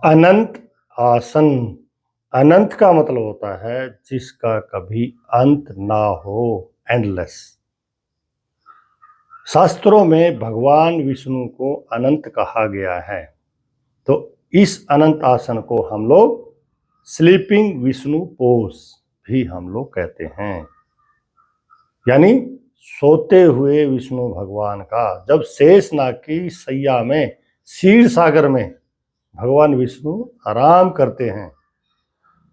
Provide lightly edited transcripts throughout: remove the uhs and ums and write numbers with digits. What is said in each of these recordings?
अनंत आसन। अनंत का मतलब होता है जिसका कभी अंत ना हो, एंडलेस। शास्त्रों में भगवान विष्णु को अनंत कहा गया है, तो इस अनंत आसन को हम लोग स्लीपिंग विष्णु पोज भी हम लोग कहते हैं। यानी सोते हुए विष्णु भगवान का, जब शेषनाग की सैया में, क्षीर सागर में भगवान विष्णु आराम करते हैं,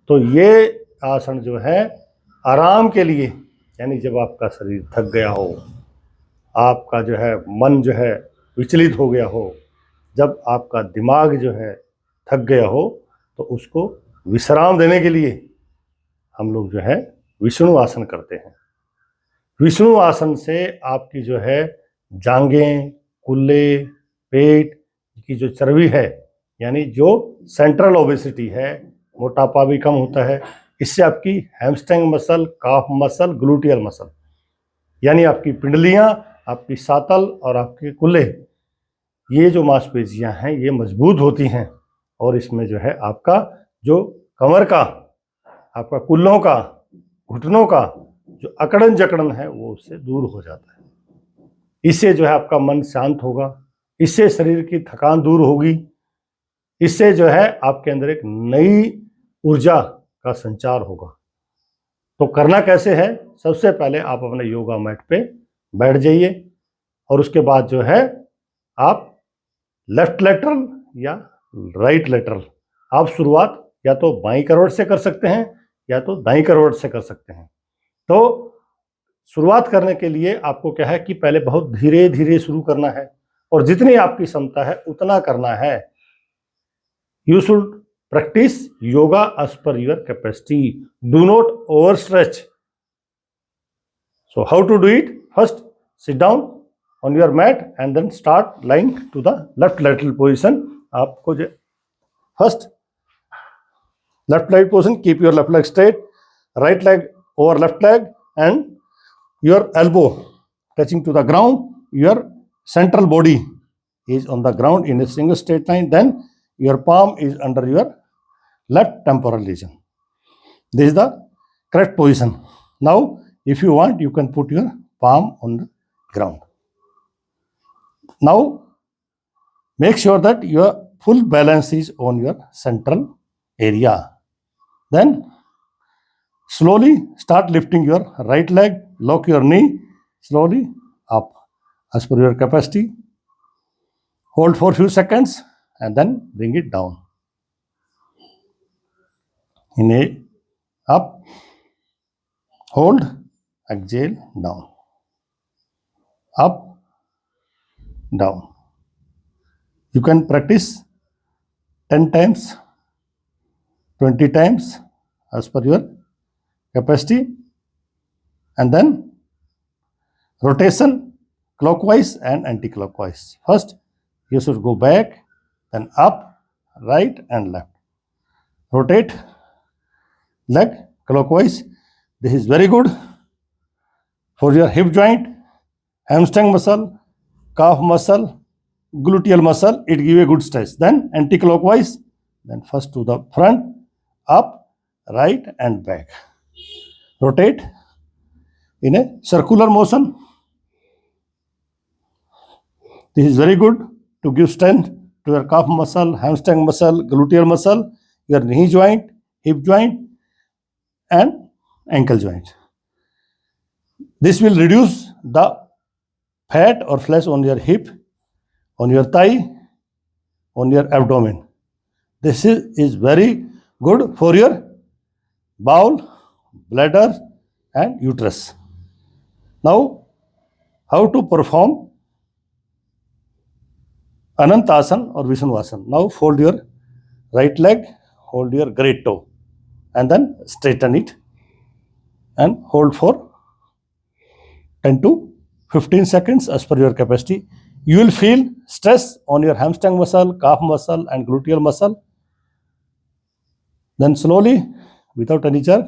तो ये आसन जो है आराम के लिए, यानी जब आपका शरीर थक गया हो, आपका जो है मन जो है विचलित हो गया हो, जब आपका दिमाग जो है थक गया हो, तो उसको विश्राम देने के लिए हम लोग जो है विष्णु आसन करते हैं। विष्णु आसन से आपकी जो है जांघें, कुल्ले, पेट की जो चर्बी है, यानी जो सेंट्रल ओबेसिटी है, मोटापा भी कम होता है। इससे आपकी hamstring muscle, calf muscle, gluteal muscle, यानी आपकी पिंडलियां, आपकी सातल और आपके कुल्ले, ये जो मांसपेशियां हैं ये मजबूत होती हैं, और इसमें जो है आपका जो कमर का, आपका कुल्लों का, घुटनों का जो अकड़न जकड़न है वो उससे दूर हो जाता है। इससे जो है आपका मन शांत होगा, इससे शरीर की थकान दूर होगी, इससे जो है आपके अंदर एक नई ऊर्जा का संचार होगा। तो करना कैसे है? सबसे पहले आप अपने योगा मैट पे बैठ जाइए, और उसके बाद जो है आप लेफ्ट लेटरल या राइट लेटरल, आप शुरुआत या तो बाईं करवट से कर सकते हैं या तो दाईं करवट से कर सकते हैं। तो शुरुआत करने के लिए आपको क्या है कि पहले बहुत धीरे धीरे शुरू करना है, और जितनी आपकी क्षमता है उतना करना है। You should practice yoga as per your capacity. Do not overstretch. So how to do it? First, sit down on your mat and then start lying to the left lateral position. आपको जो first left leg position, keep your left leg straight, right leg over left leg, and your elbow touching to the ground. Your central body is on the ground in a single straight line. Then your palm is under your left temporal region. This is the correct position. Now, if you want, you can put your palm on the ground. Now, make sure that your full balance is on your central area. Then, slowly start lifting your right leg, lock your knee slowly up as per your capacity. Hold for a few seconds and then bring it down. Inhale, up, hold, exhale, down, up, down. You can practice 10 times, 20 times as per your capacity, and then rotation clockwise and anti-clockwise. First, you should go back, then up, right and left. Rotate leg clockwise. This is very good for your hip joint, hamstring muscle, calf muscle, gluteal muscle. It gives a good stretch. Then anti-clockwise, then first to the front, up, right and back. Rotate in a circular motion. This is very good to give strength to your calf muscle, hamstring muscle, gluteal muscle, your knee joint, hip joint and ankle joint. This will reduce the fat or flesh on your hip, on your thigh, on your abdomen. This is very good for your bowel, bladder and uterus. Now, how to perform Anantasan or Vishnuvasana? Now fold your right leg, hold your great toe and then straighten it and hold for 10 to 15 seconds as per your capacity. You will feel stress on your hamstring muscle, calf muscle and gluteal muscle. Then slowly, without any jerk,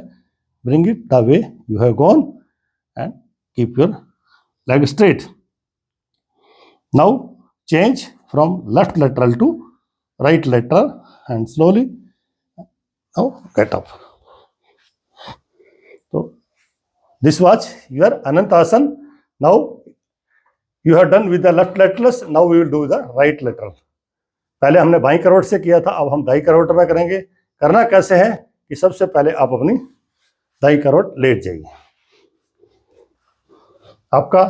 bring it the way you have gone and keep your leg straight. Now change from left lateral to right lateral and slowly now get up. So this was your Anantasana. Now you have done with the left laterals. Now we will do the right lateral. पहले हमने बाईं करवट से किया था, अब हम दाईं करवट में करेंगे. करना कैसे है कि सबसे पहले आप अपनी दाईं करवट लेट जाइए. आपका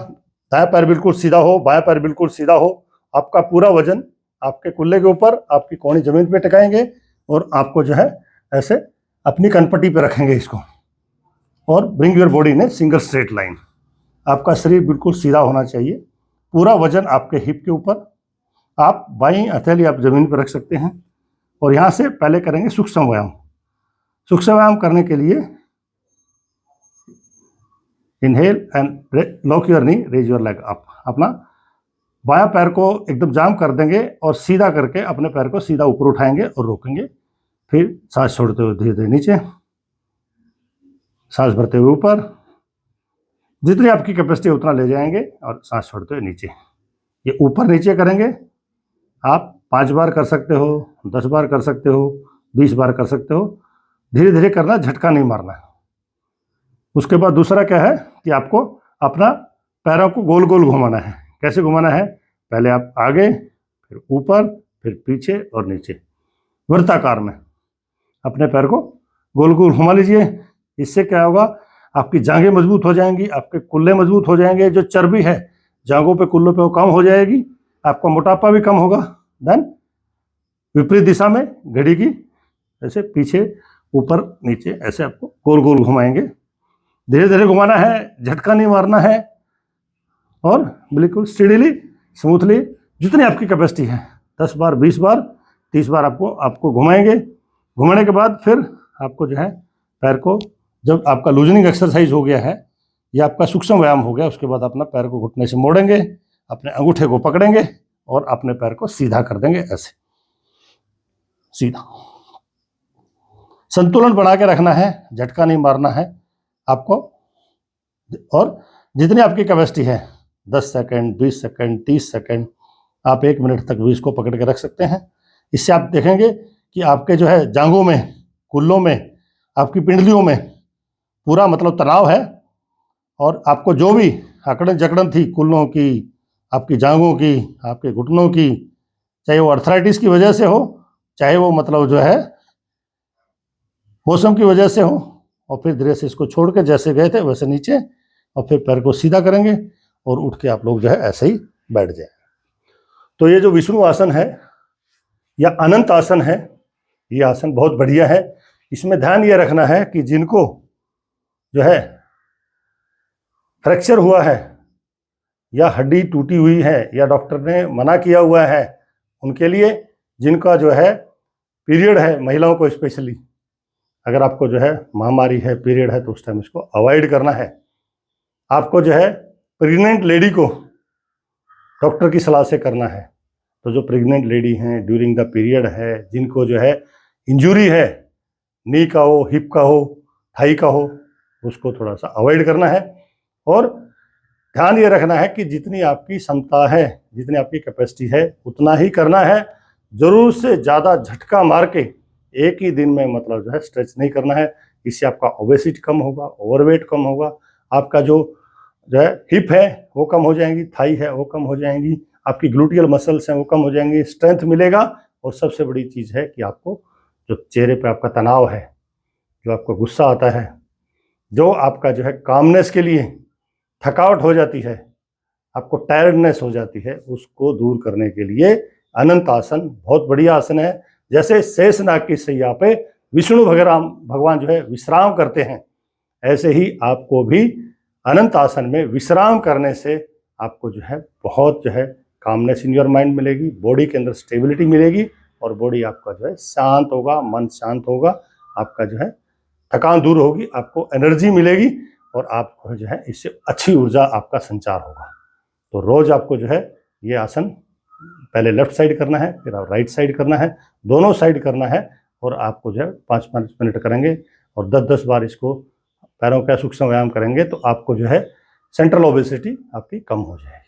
दायां पैर बिल्कुल सीधा हो, बायां पैर बिल्कुल सीधा हो. आपका पूरा वजन आपके कुल्ले के ऊपर, आपकी कोहनी जमीन पे टिकाएंगे और आपको जो है ऐसे अपनी कनपट्टी पे रखेंगे इसको. और bring your body in a single straight line. आपका शरीर बिल्कुल सीधा होना चाहिए. पूरा वजन आपके हिप के ऊपर. आप बाईं हथेली आप जमीन पर रख सकते हैं. और यहाँ से पहले करेंगे सूक्ष्म व्यायाम. सूक्ष्म व्यायाम करने के लिए inhale and lock your knee, raise your leg up. अपना बायां पैर को एकदम जाम कर देंगे और सीधा करके अपने पैर को सीधा ऊपर उठाएंगे और रोकेंगे. फिर सांस छोड़ते हुए धीरे धीरे नीचे, सांस भरते हुए ऊपर. जितनी आपकी कैपेसिटी उतना ले जाएंगे और सांस छोड़ते हुए नीचे. ये ऊपर नीचे करेंगे. आप 5 बार कर सकते हो, 10 बार कर सकते हो, 20 बार कर सकते हो. धीरे धीरे करना, झटका नहीं मारना है. उसके बाद दूसरा क्या है कि आपको अपना पैरों को गोल गोल घुमाना है. कैसे घुमाना है? पहले आप आगे, फिर ऊपर, फिर पीछे और नीचे, वृत्ताकार में अपने पैर को गोल गोल घुमा लीजिए. इससे क्या होगा, आपकी जांघें मजबूत हो जाएंगी, आपके कुल्ले मजबूत हो जाएंगे. जो चर्बी है जांघों पे, कुल्लों पे, वो कम हो जाएगी. आपका मोटापा भी कम होगा. देन विपरीत दिशा में घड़ी की ऐसे पीछे ऊपर नीचे ऐसे आपको गोल गोल घुमाएंगे. धीरे धीरे घुमाना है, झटका नहीं मारना है. और बिल्कुल स्टेडीली, स्मूथली, जितनी आपकी कैपेसिटी है, 10 बार, 20 बार, 30 बार आपको घुमाएंगे. घुमाने के बाद फिर आपको जो है पैर को, जब आपका लूजनिंग एक्सरसाइज हो गया है, या आपका सूक्ष्म व्यायाम हो गया, उसके बाद अपना पैर को घुटने से मोड़ेंगे, अपने अंगूठे को पकड़ेंगे और अपने पैर को सीधा कर देंगे. ऐसे सीधा संतुलन बना के रखना है, झटका नहीं मारना है आपको. और जितनी आपकी कैपेसिटी है, 10 सेकंड, 20 सेकंड, 30 सेकंड, आप 1 मिनट तक भी इसको पकड़ के रख सकते हैं. इससे आप देखेंगे कि आपके जो है जांघों में, कुल्लों में, आपकी पिंडलियों में पूरा मतलब तनाव है. और आपको जो भी अकड़न जकड़न थी कुल्लों की, आपकी जांघों की, आपके घुटनों की, चाहे वो अर्थराइटिस की वजह से हो, चाहे वो मतलब जो है मौसम की वजह से हो, और फिर धीरे से इसको छोड़ के जैसे गए थे वैसे नीचे, और फिर पैर को सीधा करेंगे और उठ के आप लोग जो है ऐसे ही बैठ जाए. तो ये जो विष्णु आसन है या अनंत आसन है, ये आसन बहुत बढ़िया है. इसमें ध्यान ये रखना है कि जिनको जो है फ्रैक्चर हुआ है या हड्डी टूटी हुई है या डॉक्टर ने मना किया हुआ है, उनके लिए, जिनका जो है पीरियड है, महिलाओं को स्पेशली, अगर आपको जो है महामारी है, पीरियड है, तो उस टाइम इसको अवॉइड करना है. आपको जो है प्रेग्नेंट लेडी को डॉक्टर की सलाह से करना है. तो जो प्रेग्नेंट लेडी हैं, ड्यूरिंग द पीरियड है, जिनको जो है इंजरी है, नी का हो, हिप का हो, थाई का हो, उसको थोड़ा सा अवॉइड करना है. और ध्यान ये रखना है कि जितनी आपकी क्षमता है, जितनी आपकी कैपेसिटी है, उतना ही करना है. जरूर से ज़्यादा झटका मार के एक ही दिन में मतलब जो है स्ट्रेच नहीं करना है. इससे आपका ओबेसिटी कम होगा, ओवरवेट कम होगा, आपका जो है हिप है वो कम हो जाएंगी, थाई है वो कम हो जाएंगी, आपकी ग्लूटियल मसल्स हैं वो कम हो जाएंगी, स्ट्रेंथ मिलेगा. और सबसे बड़ी चीज़ है कि आपको जो चेहरे पे आपका तनाव है, जो आपको गुस्सा आता है, जो आपका जो है कामनेस के लिए थकावट हो जाती है, आपको टायर्डनेस हो जाती है, उसको दूर करने के लिए अनंत आसन बहुत बढ़िया आसन है. जैसे शेषनाग की सैया पे विष्णु भगवान जो है विश्राम करते हैं, ऐसे ही आपको भी अनंत आसन में विश्राम करने से आपको जो है बहुत जो है कामनेस इन योर माइंड मिलेगी, बॉडी के अंदर स्टेबिलिटी मिलेगी, और बॉडी आपका जो है शांत होगा, मन शांत होगा, आपका जो है थकान दूर होगी, आपको एनर्जी मिलेगी, और आपको जो है इससे अच्छी ऊर्जा आपका संचार होगा. तो रोज़ आपको जो है ये आसन पहले लेफ्ट साइड करना है, फिर राइट साइड करना है, दोनों साइड करना है. और आपको जो है 5-5 मिनट करेंगे और 10-10 बार इसको पैरों का सूक्ष्म व्यायाम करेंगे, तो आपको जो है सेंट्रल ओबेसिटी आपकी कम हो जाएगी.